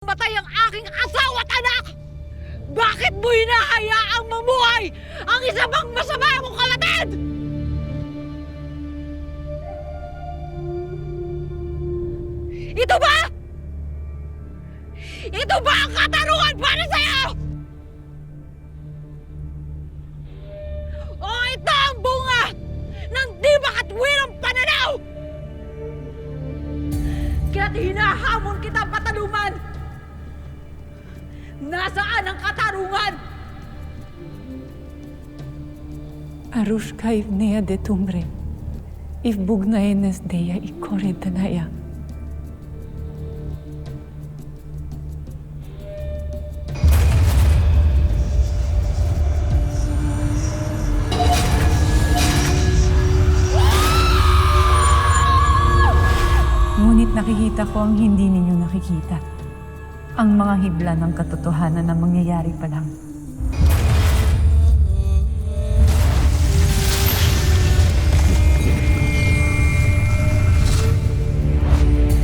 Matay ang aking asawa at anak! Bakit mo hinahayaang mamuhay ang isa pang masama mong kapatid? Ito ba? Ito ba ang katarungan para sa'yo? O ito ang bunga ng di makatwirang pananaw? Kaya't hinahamon kita pataluman. Nasaan ang katarungan? Arushka ivnea de tumbre, ivbugnaenes deya ikoretanaya. Ngunit nakikita ko ang hindi ninyo nakikita. Ang mga hibla ng katotohanan na mangyayari pa lang.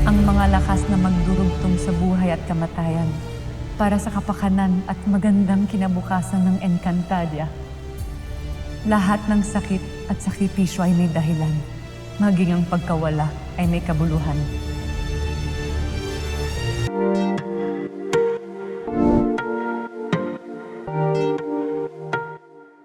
Ang mga lakas na magdurugtong sa buhay at kamatayan para sa kapakanan at magandang kinabukasan ng Encantadia. Lahat ng sakit at sakripisyo ay may dahilan. Maging ang pagkawala ay may kabuluhan.